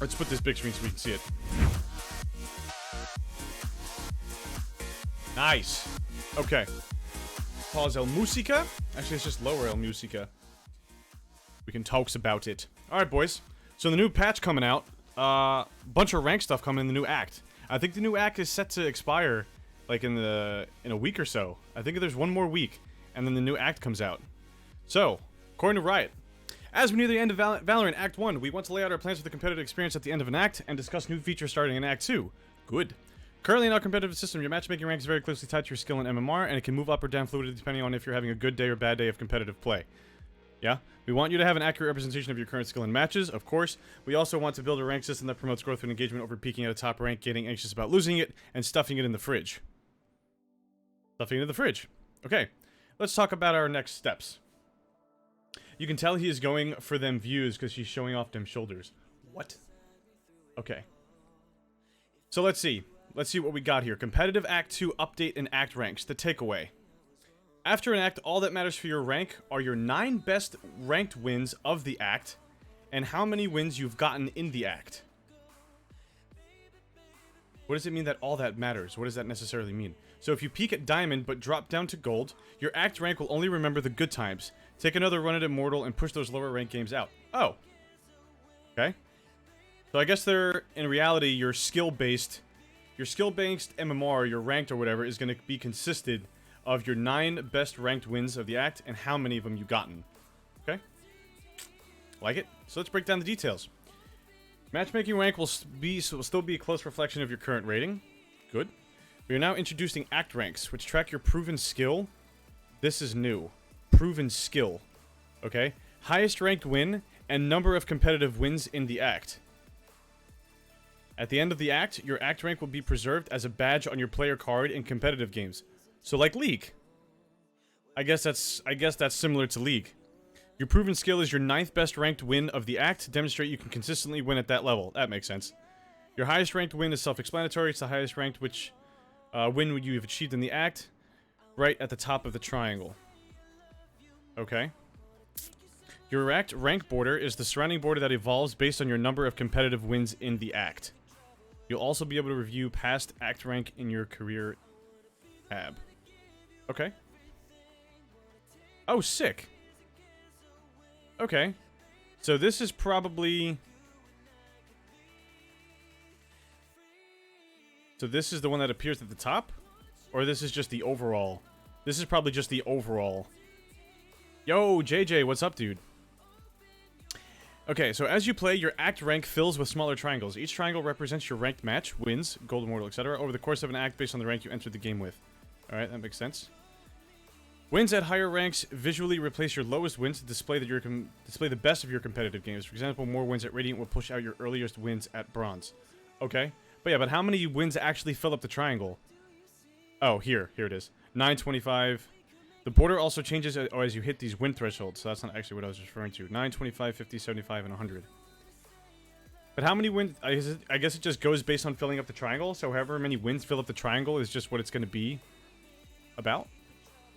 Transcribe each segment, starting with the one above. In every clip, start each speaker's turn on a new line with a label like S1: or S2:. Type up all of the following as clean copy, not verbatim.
S1: Let's put this big screen so we can see it. Nice. Okay. Pause El Musica. Actually, it's just lower El Musica. We can talk about it. Alright, boys. So the new patch coming out. Bunch of rank stuff coming in the new act. I think the new act is set to expire, like, in a week or so. I think there's one more week, and then the new act comes out. So, according to Riot, as we near the end of Valorant Act 1, we want to lay out our plans for the competitive experience at the end of an act, and discuss new features starting in Act 2. Good. Currently in our competitive system, your matchmaking rank is very closely tied to your skill in MMR, and it can move up or down fluidly depending on if you're having a good day or bad day of competitive play. Yeah? We want you to have an accurate representation of your current skill in matches, of course. We also want to build a rank system that promotes growth and engagement over peaking at a top rank, getting anxious about losing it, and stuffing it in the fridge. Stuffing it in the fridge. Okay, let's talk about our next steps. You can tell he is going for them views because he's showing off them shoulders. What? Okay. So let's see. Let's see what we got here. Competitive Act 2 update and act ranks. The takeaway. After an act, all that matters for your rank are your 9 best ranked wins of the act, and how many wins you've gotten in the act. What does it mean that all that matters? What does that necessarily mean? So if you peak at Diamond but drop down to Gold, your act rank will only remember the good times. Take another run at Immortal and push those lower ranked games out. Oh. Okay. So I guess they're, in reality, your skill-based MMR, your ranked or whatever, is going to be consisted of your 9 best ranked wins of the act and how many of them you've gotten. Okay? Like it? So let's break down the details. Matchmaking rank will still be a close reflection of your current rating. Good. We are now introducing act ranks, which track your proven skill. This is new. Proven skill. Okay? Highest ranked win and number of competitive wins in the act. At the end of the act, your act rank will be preserved as a badge on your player card in competitive games. So like League. I guess that's similar to League. Your proven skill is your 9th best ranked win of the act to demonstrate you can consistently win at that level. That makes sense. Your highest ranked win is self-explanatory. It's the highest ranked win you have achieved in the act, right at the top of the triangle. Okay. Your act rank border is the surrounding border that evolves based on your number of competitive wins in the act. You'll also be able to review past act rank in your career tab. Okay. Oh, sick. Okay. So this is probably... So this is the one that appears at the top? Or this is just the overall? This is probably just the overall. Yo, JJ, what's up, dude? Okay, so as you play, your act rank fills with smaller triangles. Each triangle represents your ranked match, wins, gold, immortal, etc. over the course of an act based on the rank you entered the game with. Alright, that makes sense. Wins at higher ranks visually replace your lowest wins to display the best of your competitive games. For example, more wins at Radiant will push out your earliest wins at Bronze. Okay. But yeah, but how many wins actually fill up the triangle? Oh, here it is. 925. The border also changes as you hit these win thresholds, so that's not actually what I was referring to. 9, 25, 50, 75, and 100. But how many wins? I guess it just goes based on filling up the triangle, so however many wins fill up the triangle is just what it's going to be about,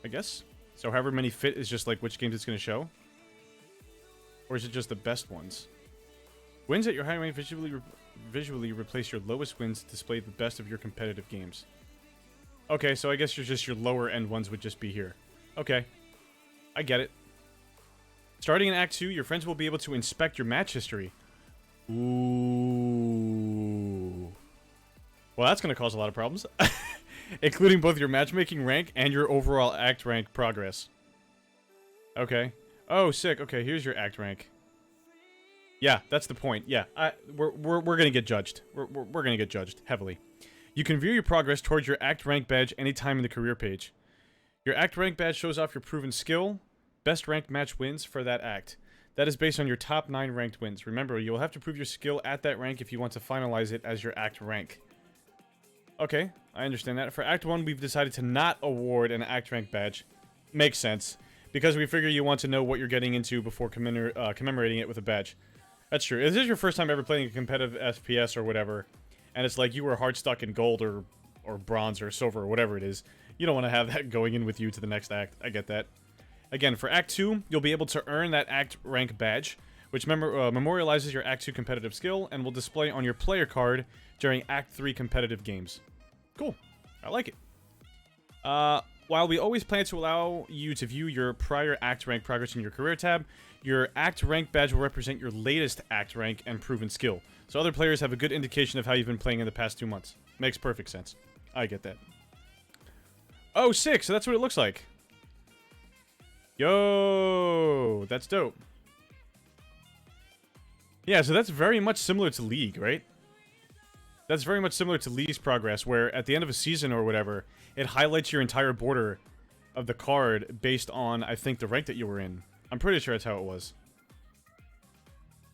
S1: I guess. So however many fit is just like which games it's going to show. Or is it just the best ones? Wins at your high rank visually replace your lowest wins to display the best of your competitive games. Okay, so I guess your lower end ones would just be here. Okay. I get it. Starting in Act 2, your friends will be able to inspect your match history. Ooh. Well, that's going to cause a lot of problems. Including both your matchmaking rank and your overall act rank progress. Okay. Oh, sick. Okay, here's your act rank. Yeah, that's the point. Yeah, we're gonna get judged. We're gonna get judged heavily. You can view your progress towards your act rank badge anytime in the career page. Your act rank badge shows off your proven skill, best ranked match wins for that act. That is based on your top 9 ranked wins. Remember, you will have to prove your skill at that rank if you want to finalize it as your act rank. Okay, I understand that. For Act 1, we've decided to not award an act rank badge. Makes sense. Because we figure you want to know what you're getting into before commemorating it with a badge. That's true. If this is your first time ever playing a competitive FPS or whatever, and it's like you were hard stuck in gold or bronze or silver or whatever it is, you don't want to have that going in with you to the next act. I get that. Again, for Act 2, you'll be able to earn that act rank badge which memorializes your Act 2 competitive skill and will display on your player card during Act 3 competitive games. Cool. I like it. While we always plan to allow you to view your prior Act rank progress in your career tab, your Act rank badge will represent your latest Act rank and proven skill. So other players have a good indication of how you've been playing in the past 2 months. Makes perfect sense. I get that. Oh, sick. So that's what it looks like. Yo, that's dope. Yeah, so that's very much similar to League, right? That's very much similar to League's progress, where at the end of a season or whatever, it highlights your entire border of the card based on, I think, the rank that you were in. I'm pretty sure that's how it was.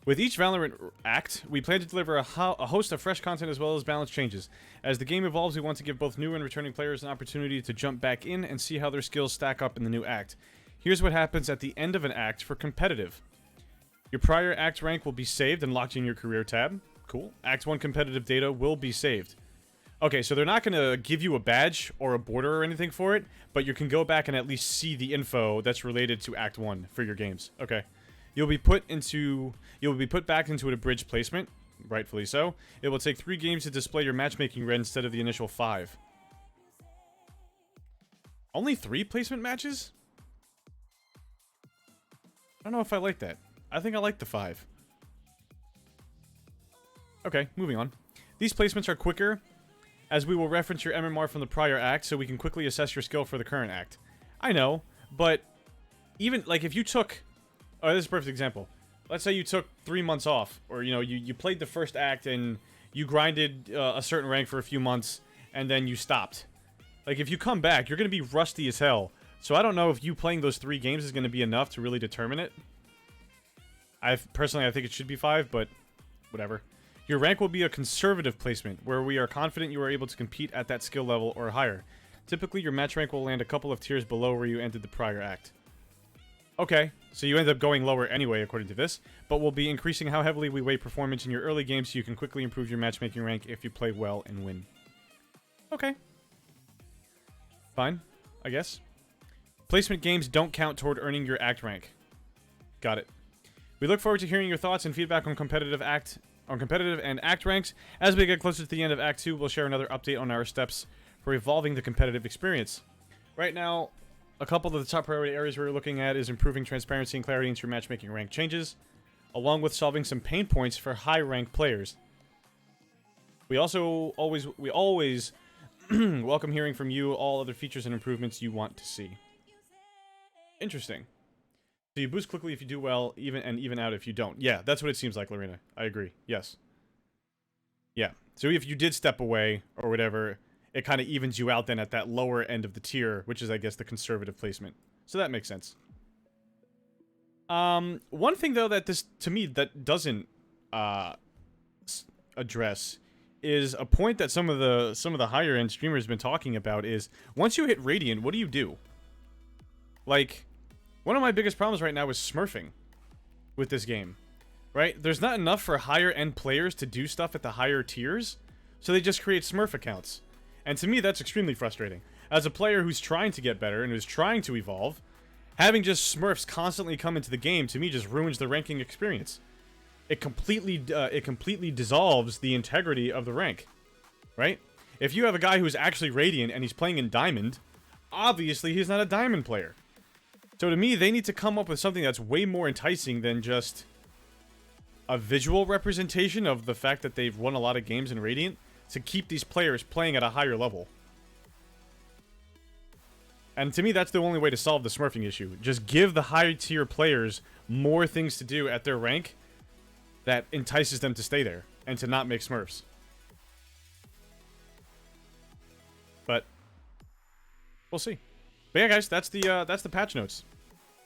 S1: With each Valorant act, we plan to deliver a host of fresh content as well as balance changes. As the game evolves, we want to give both new and returning players an opportunity to jump back in and see how their skills stack up in the new act. Here's what happens at the end of an act for competitive. Your prior act rank will be saved and locked in your career tab. Cool. Act 1 competitive data will be saved. Okay, so they're not going to give you a badge or a border or anything for it, but you can go back and at least see the info that's related to Act 1 for your games. Okay. You'll be put back into an abridged placement, rightfully so. It will take 3 games to display your matchmaking red instead of the initial 5. Only 3 placement matches? I don't know if I like that. I think I like the 5. Okay, moving on. These placements are quicker, as we will reference your MMR from the prior act, so we can quickly assess your skill for the current act. I know, but even, like, if you took... Oh, this is a perfect example. Let's say you took 3 months off, or, you know, you played the first act and you grinded a certain rank for a few months, and then you stopped. Like, if you come back, you're going to be rusty as hell. So I don't know if you playing those 3 games is going to be enough to really determine it. Personally, I think it should be 5, but whatever. Your rank will be a conservative placement, where we are confident you are able to compete at that skill level or higher. Typically, your match rank will land a couple of tiers below where you ended the prior act. Okay, so you end up going lower anyway, according to this, but we'll be increasing how heavily we weight performance in your early games so you can quickly improve your matchmaking rank if you play well and win. Okay. Fine, I guess. Placement games don't count toward earning your act rank. Got it. We look forward to hearing your thoughts and feedback on competitive and act ranks. As we get closer to the end of Act 2, we'll share another update on our steps for evolving the competitive experience. Right now, a couple of the top priority areas we're looking at is improving transparency and clarity into your matchmaking rank changes, along with solving some pain points for high-ranked players. We always welcome hearing from you all other features and improvements you want to see. Interesting. So you boost quickly if you do well, even out if you don't. Yeah, that's what it seems like, Lorena. I agree. Yes. Yeah. So if you did step away or whatever, it kind of evens you out then at that lower end of the tier, which is, I guess, the conservative placement. So that makes sense. One thing though that to me that doesn't address is a point that some of the higher end streamers have been talking about is once you hit Radiant, what do you do? Like, one of my biggest problems right now is smurfing with this game, right? There's not enough for higher end players to do stuff at the higher tiers, so they just create smurf accounts. And to me, that's extremely frustrating. As a player who's trying to get better and who's trying to evolve, having just smurfs constantly come into the game, to me, just ruins the ranking experience. It completely dissolves the integrity of the rank, right? If you have a guy who's actually Radiant and he's playing in Diamond, obviously he's not a Diamond player. So to me, they need to come up with something that's way more enticing than just a visual representation of the fact that they've won a lot of games in Radiant to keep these players playing at a higher level. And to me, that's the only way to solve the smurfing issue. Just give the higher tier players more things to do at their rank that entices them to stay there and to not make smurfs. But we'll see. But yeah, guys, that's the patch notes.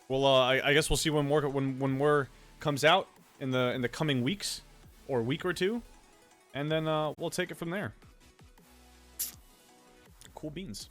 S1: Well, I guess we'll see when more comes out in the coming weeks or week or two, and then we'll take it from there. Cool beans.